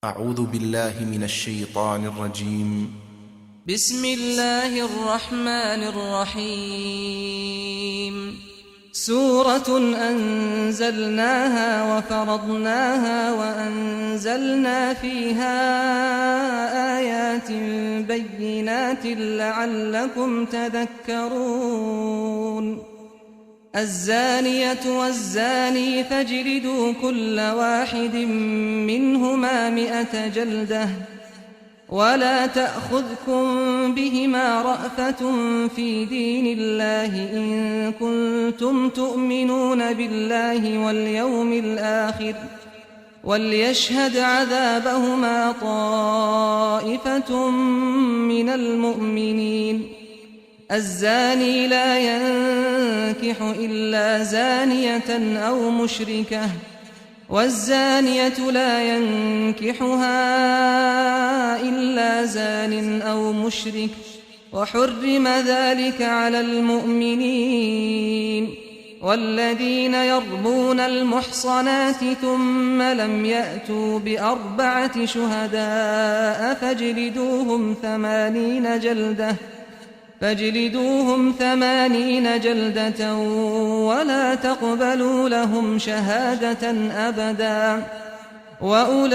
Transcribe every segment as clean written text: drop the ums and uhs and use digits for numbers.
أعوذ بالله من الشيطان الرجيم. بسم الله الرحمن الرحيم. سورة أنزلناها وفرضناها وأنزلنا فيها آيات بينات لعلكم تذكرون. الزانية والزاني فاجلدوا كل واحد منهما 100 جلدة ولا تأخذكم بهما رأفة في دين الله إن كنتم تؤمنون بالله واليوم الآخر وليشهد عذابهما طائفة من المؤمنين. الزاني لا ينكح إلا زانية أو مشركة والزانية لا ينكحها إلا زان أو مشرك وحرم ذلك على المؤمنين. والذين يرمون المحصنات ثم لم يأتوا ب4 شهداء فاجلدوهم 80 جلدة ولا تقبلوا لهم شهادة أبدا وأولئك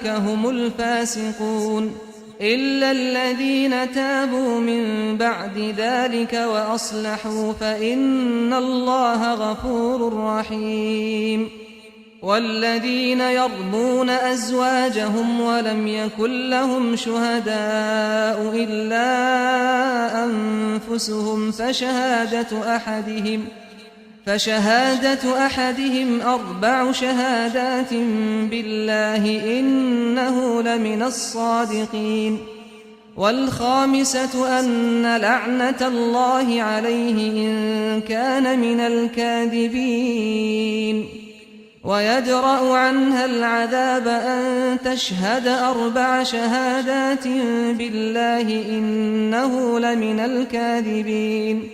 هم الفاسقون إلا الذين تابوا من بعد ذلك وأصلحوا فإن الله غفور رحيم. والذين يرمون أزواجهم ولم يكن لهم شهداء إلا أنفسهم فشهادة أحدهم 4 شهادات بالله إنه لمن الصادقين. والخامسة أن لعنة الله عليه إن كان من الكاذبين. ويدرأ عنها العذاب أن تشهد 4 شهادات بالله إنه لمن الكاذبين.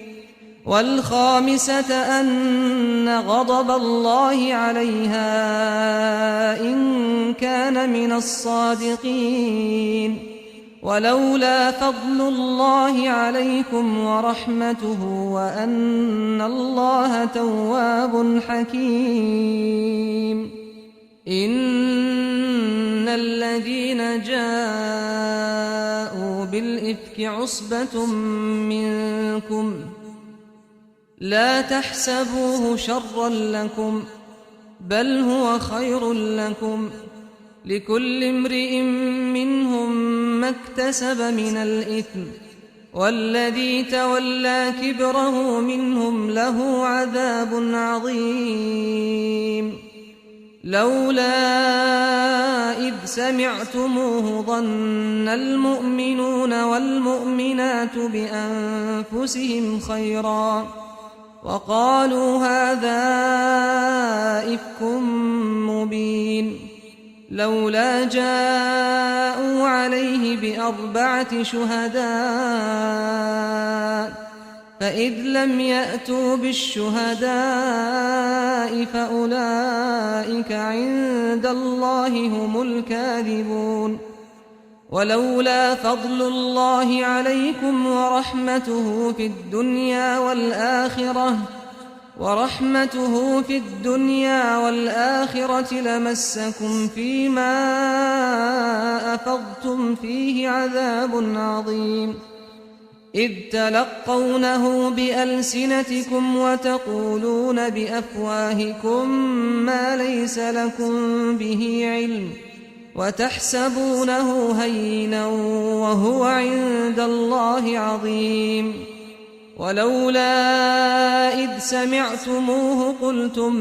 والخامسة أن غضب الله عليها إن كان من الصادقين. ولولا فضل الله عليكم ورحمته وأن الله تواب حكيم. إن الذين جاءوا بالإفك عصبة منكم لا تحسبوه شرا لكم بل هو خير لكم لكل امرئ منهم ما اكتسب من الإثم والذي تولى كبره منهم له عذاب عظيم. لولا إذ سمعتموه ظن المؤمنون والمؤمنات بأنفسهم خيرا وقالوا هذا إفك مبين. لولا جاءوا عليه ب4 شهداء فإذ لم يأتوا بالشهداء فأولئك عند الله هم الكاذبون. ولولا فضل الله عليكم ورحمته في الدنيا والآخرة لمسكم فيما أفضتم فيه عذاب عظيم. إذ تلقونه بألسنتكم وتقولون بأفواهكم ما ليس لكم به علم وتحسبونه هينا وهو عند الله عظيم. ولولا إذ سمعتموه قلتم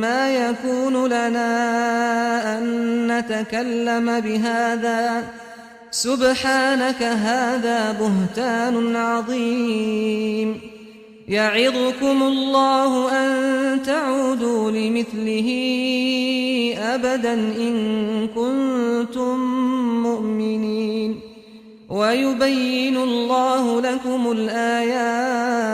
ما يكون لنا أن نتكلم بهذا سبحانك هذا بهتان عظيم. يعظكم الله أن تعودوا لمثله أبدا إن كنتم مؤمنين. ويبين الله لكم الآيات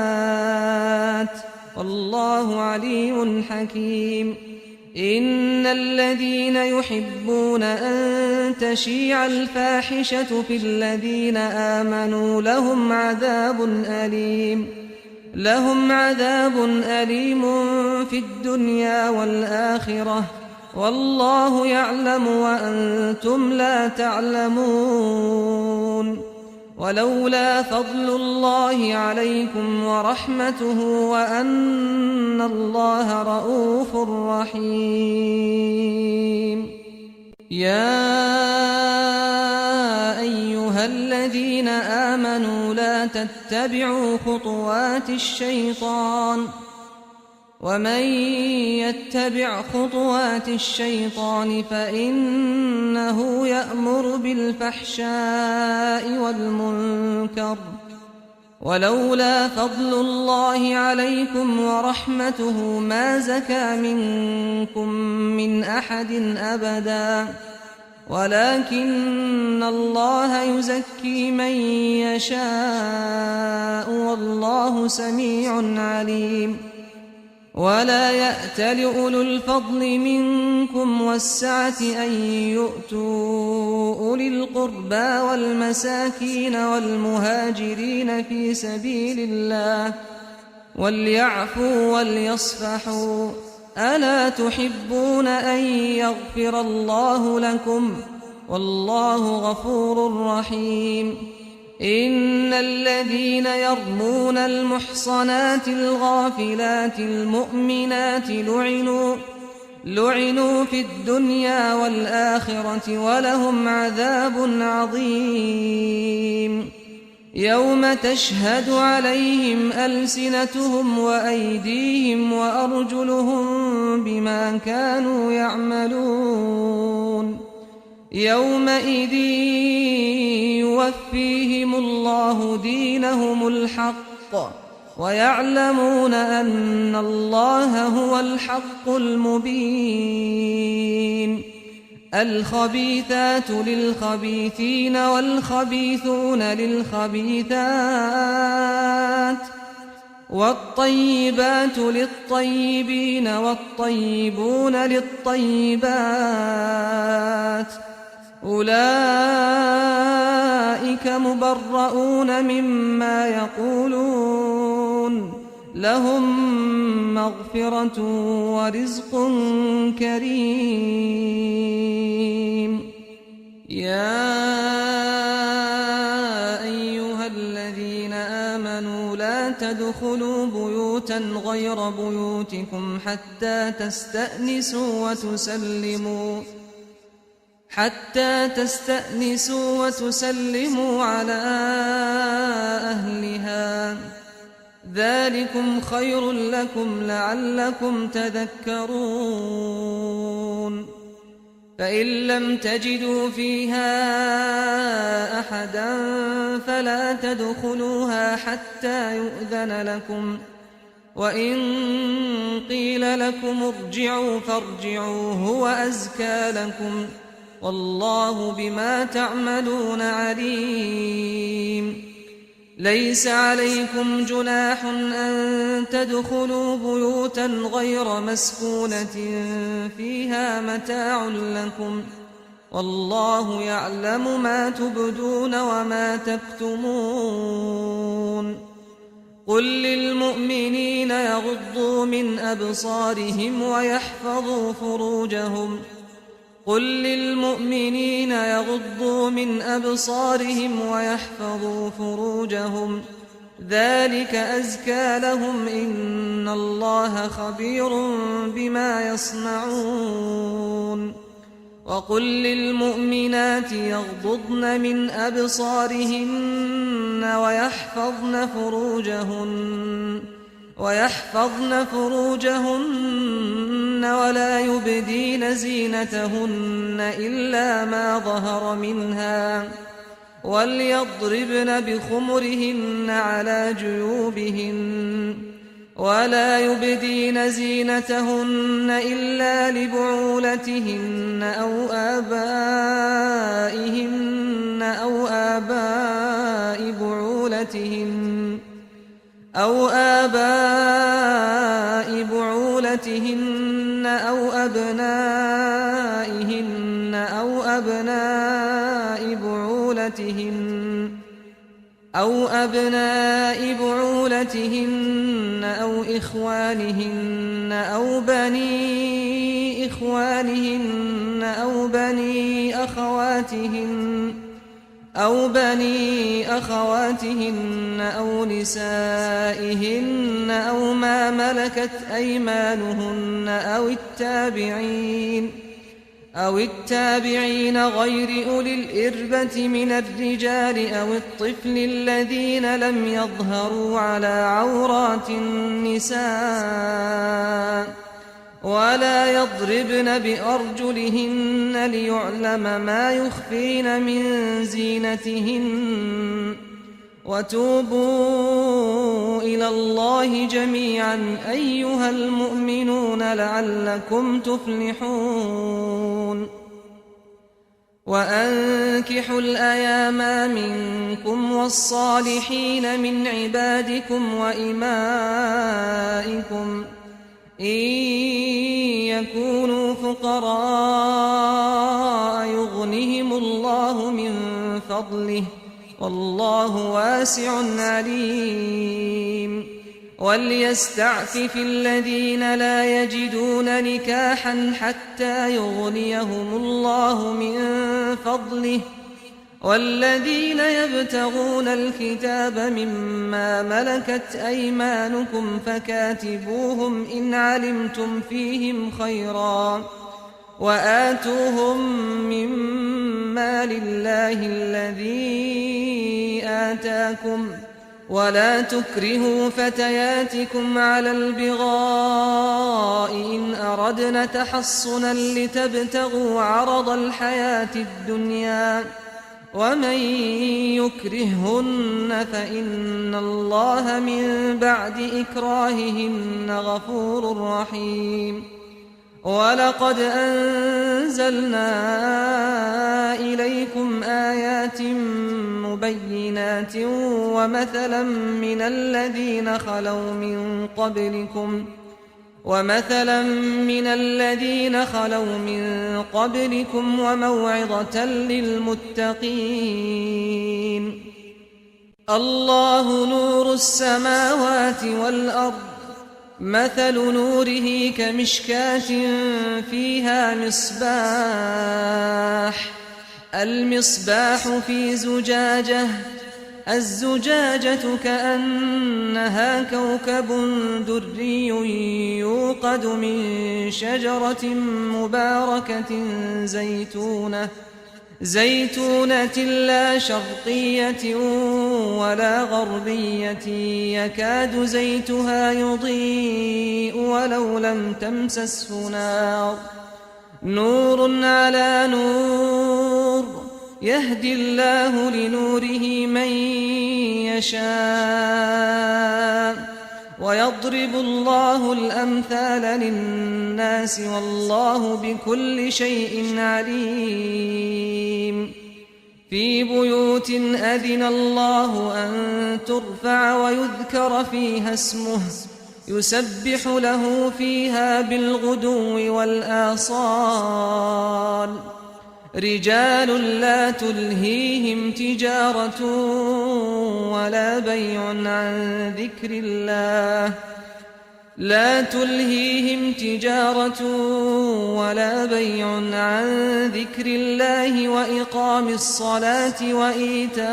والله عليم حكيم. إن الذين يحبون أن تشيع الفاحشة في الذين آمنوا لهم عذاب أليم في الدنيا والآخرة والله يعلم وأنتم لا تعلمون ولولا فضل الله عليكم ورحمته وأن الله رءوف رحيم يا أيها الذين آمنوا لا تتبعوا خطوات الشيطان ومن يتبع خطوات الشيطان فإنه يأمر بالفحشاء والمنكر ولولا فضل الله عليكم ورحمته ما زكى منكم من أحد أبدا ولكن الله يزكي من يشاء والله سميع عليم ولا يأتل أولو الفضل منكم والسعة أن يؤتوا أولي القربى والمساكين والمهاجرين في سبيل الله وليعفوا وليصفحوا ألا تحبون أن يغفر الله لكم والله غفور رحيم إن الذين يرمون المحصنات الغافلات المؤمنات لعنوا في الدنيا والآخرة ولهم عذاب عظيم يوم تشهد عليهم ألسنتهم وأيديهم وأرجلهم بما كانوا يعملون يومئذ يوفيهم الله دينهم الحق ويعلمون أن الله هو الحق المبين الخبيثات للخبيثين والخبيثون للخبيثات والطيبات للطيبين والطيبون للطيبات أولئك مبرؤون مما يقولون لهم مغفرة ورزق كريم يا أيها الذين آمنوا لا تدخلوا بيوتا غير بيوتكم حتى تستأنسوا وتسلموا على أهلها ذلكم خير لكم لعلكم تذكرون فإن لم تجدوا فيها أحدا فلا تدخلوها حتى يؤذن لكم وإن قيل لكم ارجعوا فارجعوا هو أزكى لكم والله بما تعملون عليم ليس عليكم جناح أن تدخلوا بيوتا غير مسكونة فيها متاع لكم والله يعلم ما تبدون وما تكتمون قل للمؤمنين يغضوا من أبصارهم ويحفظوا فروجهم ذلك أزكى لهم إن الله خبير بما يصنعون وقل للمؤمنات يغضضن من أبصارهن ويحفظن فروجهن ولا يبدين زينتهن إلا ما ظهر منها وليضربن بخمرهن على جيوبهن ولا يبدين زينتهن إلا لبعولتهن أو آباء بعولتهن أو أبنائهن أبناء بعولتهن أو إخوانهن أو بني إخوانهن أو بني أخواتهن أو نسائهن أو ما ملكت أيمانهن أو التابعين غير أولي الإربة من الرجال أو الطفل الذين لم يظهروا على عورات النساء ولا يضربن بأرجلهن ليعلم ما يخفين من زينتهن وتوبوا إلى الله جميعا أيها المؤمنون لعلكم تفلحون وأنكحوا الأيام منكم والصالحين من عبادكم وإمائكم إن يكونوا فقراء يغنهم الله من فضله والله واسع عليم وليستعفف الذين لا يجدون نكاحا حتى يغنيهم الله من فضله والذين يبتغون الكتاب مما ملكت أيمانكم فكاتبوهم إن علمتم فيهم خيرا وآتوهم مما لله الذي آتاكم ولا تكرهوا فتياتكم على البغاء إن أردنا تحصنا لتبتغوا عرض الحياة الدنيا ومن يكرههن فإن الله من بعد إكراههن غفور رحيم ولقد أنزلنا إليكم آيات مبينات ومثلا من الذين خلوا من قبلكم وموعظة للمتقين الله نور السماوات والأرض مثل نوره كمشكاة فيها المصباح في زجاجة الزجاجة كأنها كوكب دري يوقد من شجرة مباركة زيتونة لا شرقية ولا غربية يكاد زيتها يضيء ولو لم تمسسه نار نور على نور يهدي الله لنوره من يشاء ويضرب الله الأمثال للناس والله بكل شيء عليم في بيوت أذن الله أن ترفع ويذكر فيها اسمه يسبح له فيها بالغدو والآصال رجال لا تلهيهم تجارة ولا بيع عن ذكر الله وإقام الصلاة وإيتاء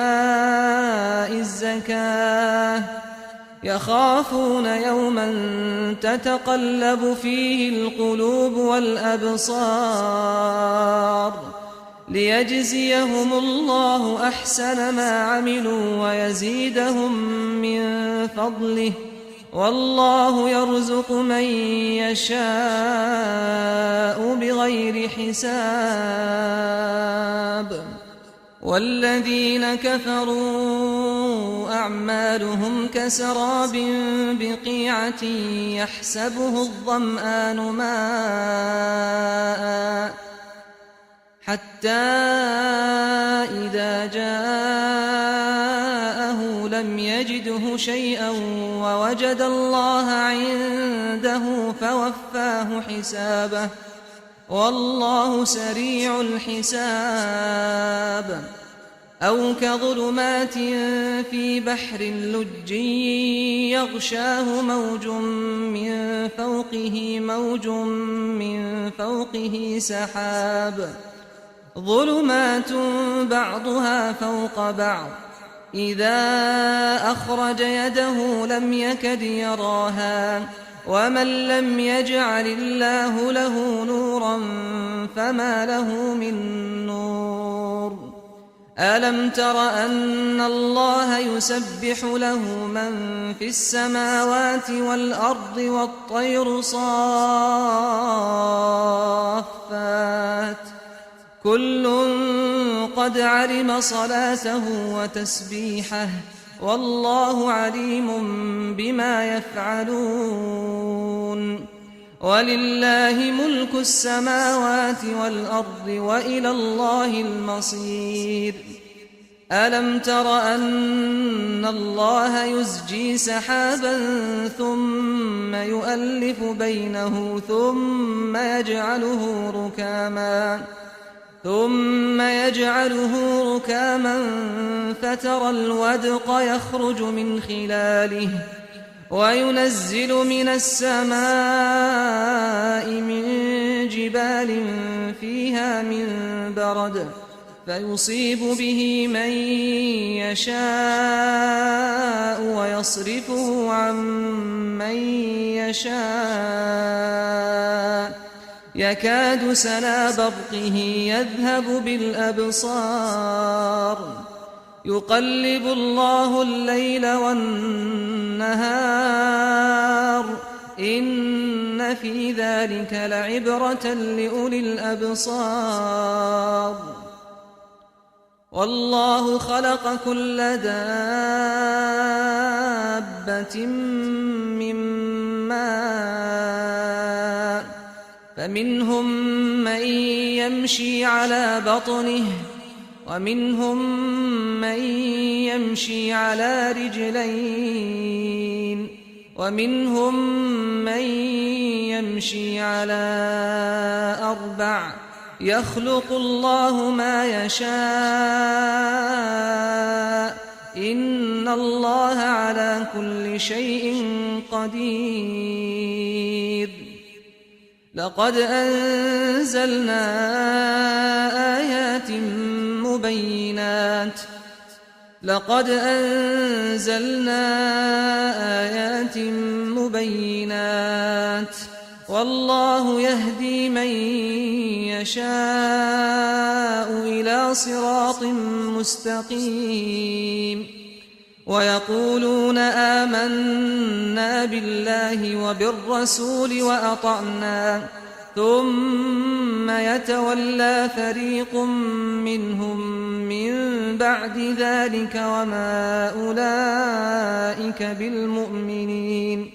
الزكاة يخافون يوما تتقلب فيه القلوب والأبصار ليجزيهم الله أحسن ما عملوا ويزيدهم من فضله والله يرزق من يشاء بغير حساب والذين كفروا أعمالهم كسراب بقيعة يحسبه الظمآن ماء حتى إذا جاءه لم يجده شيئا ووجد الله عنده فوفاه حسابه والله سريع الحساب أو كظلمات في بحر لج يغشاه موج من فوقه سحاب ظلمات بعضها فوق بعض إذا أخرج يده لم يكد يراها ومن لم يجعل الله له نورا فما له من نور ألم تر أن الله يسبح له من في السماوات والأرض والطير صافات كل قد علم صلاته وتسبيحه والله عليم بما يفعلون ولله ملك السماوات والأرض وإلى الله المصير ألم تر أن الله يزجي سحابا ثم يؤلف بينه ثم يجعله ركاما فترى الودق يخرج من خلاله وينزل من السماء من جبال فيها من برد فيصيب به من يشاء ويصرفه عن من يشاء يكاد سنا برقه يذهب بالأبصار يقلب الله الليل والنهار إن في ذلك لعبرة لأولي الأبصار والله خلق كل دابة من ماء فمنهم من يمشي على بطنه ومنهم من يمشي على رجلين ومنهم من يمشي على أربع يخلق الله ما يشاء إن الله على كل شيء قدير لقد أنزلنا آيات مبينات والله يهدي من يشاء إلى صراط مستقيم ويقولون آمنا بالله وبالرسول وأطعنا ثم يتولى فريق منهم من بعد ذلك وما أولئك بالمؤمنين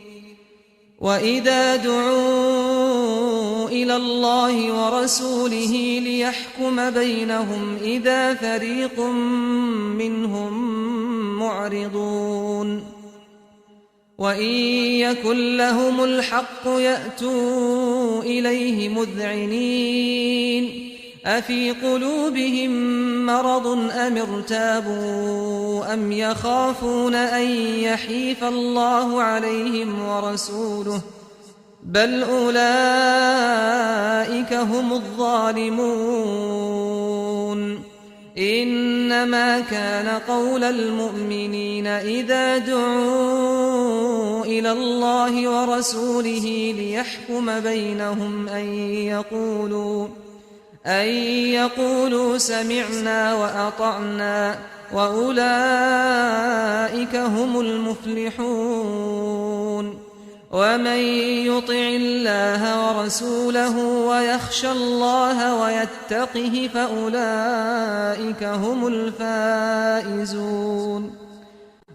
وإذا دعوا إلى الله ورسوله ليحكم بينهم إذا فريق منهم معرضون وإن يكن لهم الحق يأتوا إليه مذعنين أفي قلوبهم مرض أم ارتابوا أم يخافون أن يحيف الله عليهم ورسوله بل أولئك هم الظالمون إنما كان قول المؤمنين إذا دعوا إلى الله ورسوله ليحكم بينهم أن يقولوا سمعنا وأطعنا وأولئك هم المفلحون ومن يطع الله ورسوله ويخشى الله ويتقه فأولئك هم الفائزون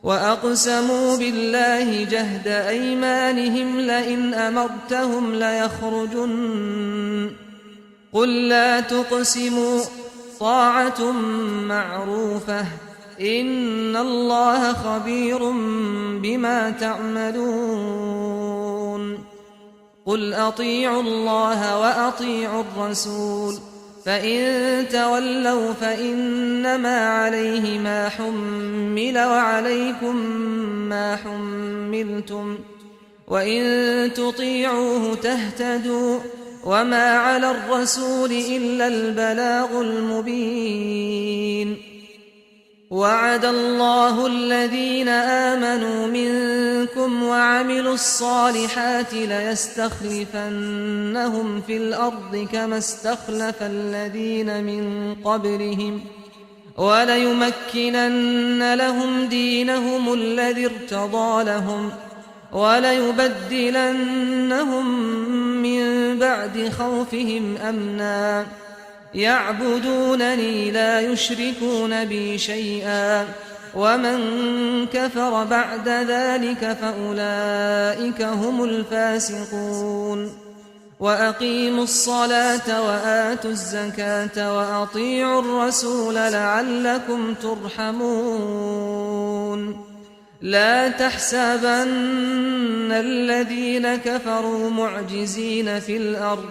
وأقسموا بالله جهد أيمانهم لئن أمرتهم ليخرجن قل لا تقسموا طاعة معروفة إن الله خبير بما تعملون قل أطيعوا الله وأطيعوا الرسول فإن تولوا فإنما عليه ما حمل وعليكم ما حملتم وإن تطيعوه تهتدوا وما على الرسول إلا البلاغ المبين وعد الله الذين آمنوا منكم وعملوا الصالحات ليستخلفنهم في الأرض كما استخلف الذين من قبلهم وليمكنن لهم دينهم الذي ارتضى لهم وليبدلنهم من بعد خوفهم أمنا يعبدونني لا يشركون بي شيئا ومن كفر بعد ذلك فأولئك هم الفاسقون وأقيموا الصلاة وآتوا الزكاة وأطيعوا الرسول لعلكم ترحمون لا تحسبن الذين كفروا معجزين في الأرض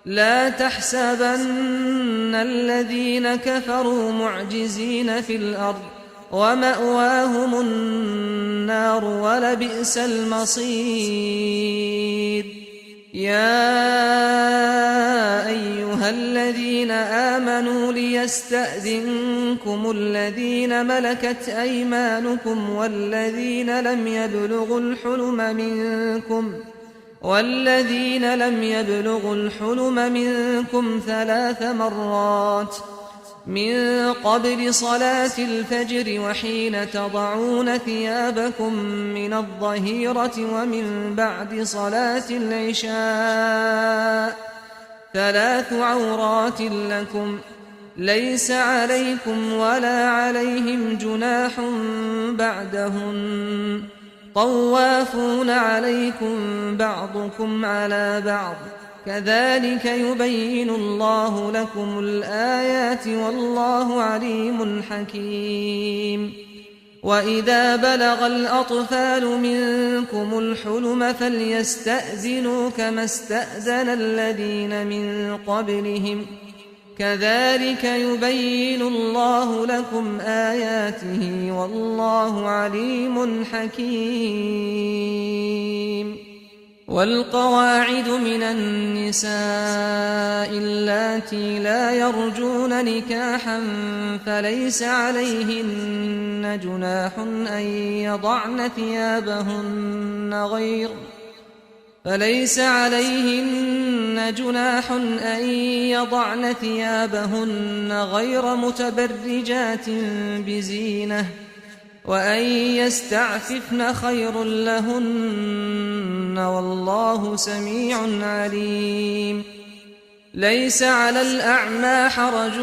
لا تحسبن الذين كفروا معجزين في الأرض ومأواهم النار ولبئس المصير يا أيها الذين آمنوا ليستأذنكم الذين ملكت أيمانكم والذين لم يبلغوا الحلم منكم 3 مرات من قبل صلاة الفجر وحين تضعون ثيابكم من الظهيرة ومن بعد صلاة العشاء 3 عورات لكم ليس عليكم ولا عليهم جناح بعدهن طوافون عليكم بعضكم على بعض كذلك يبين الله لكم الآيات والله عليم حكيم وإذا بلغ الأطفال منكم الحلم فليستأذنوا كما استأذن الذين من قبلهم كذلك يبين الله لكم آياته والله عليم حكيم والقواعد من النساء اللاتي لا يرجون نكاحا فليس عليهن جناح أن يضعن ثيابهن غير متبرجات بزينة وأن يستعففن خير لهن والله سميع عليم ليس على الأعمى حرج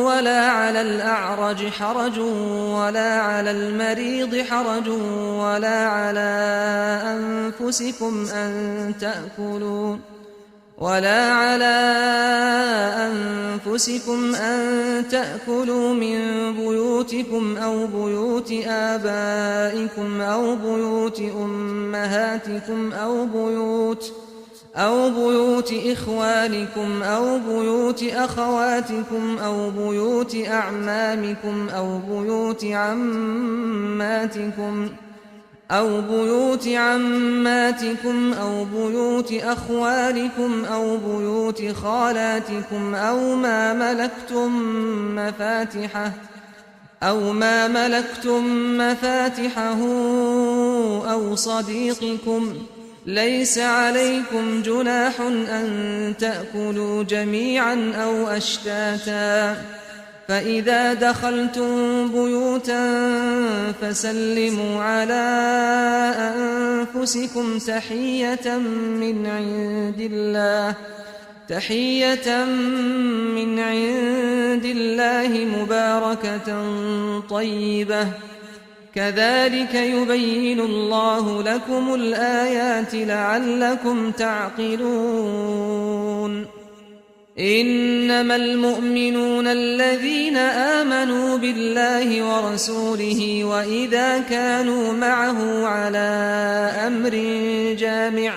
ولا على الأعرج حرج ولا على المريض حرج ولا على أنفسكم أن تأكلوا من بيوتكم أو بيوت آبائكم أو بيوت أمهاتكم أو بيوت إخوانكم أو بيوت أخواتكم أو بيوت أعمامكم أو بيوت عماتكم أو بيوت أخوالكم أو بيوت خالاتكم أو ما ملكتم مفاتحه أو صديقكم ليس عليكم جناح أن تأكلوا جميعا أو أشتاتا فإذا دخلتم بيوتا فسلموا على أنفسكم تحية من عند الله مباركة طيبة كذلك يبين الله لكم الآيات لعلكم تعقلون إنما المؤمنون الذين آمنوا بالله ورسوله وإذا كانوا معه على أمر جامع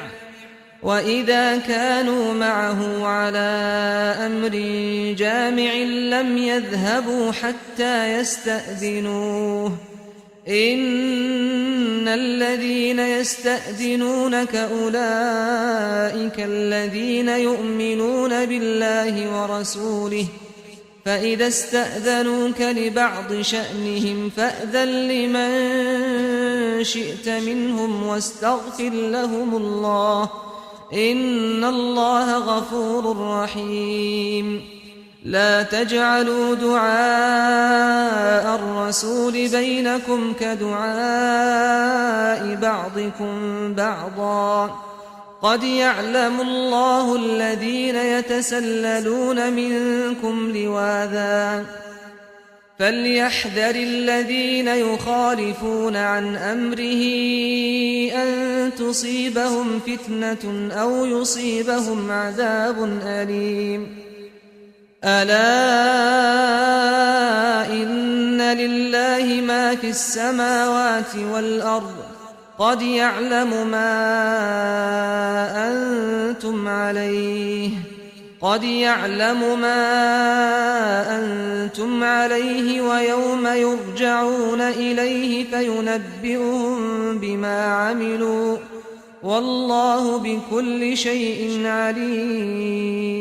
وإذا كانوا معه على أمر جامع لم يذهبوا حتى يستأذنوه إن الذين يستأذنونك أولئك الذين يؤمنون بالله ورسوله فإذا استأذنوك لبعض شأنهم فأذن لمن شئت منهم واستغفر لهم الله إن الله غفور رحيم لا تجعلوا دعاء الرسول بينكم كدعاء بعضكم بعضا قد يعلم الله الذين يتسللون منكم لواذا فليحذر الذين يخالفون عن أمره أن تصيبهم فتنة أو يصيبهم عذاب أليم ألا إن لله ما في السماوات والأرض قد يعلم ما أنتم عليه ويوم يرجعون إليه فينبئهم بما عملوا والله بكل شيء عليم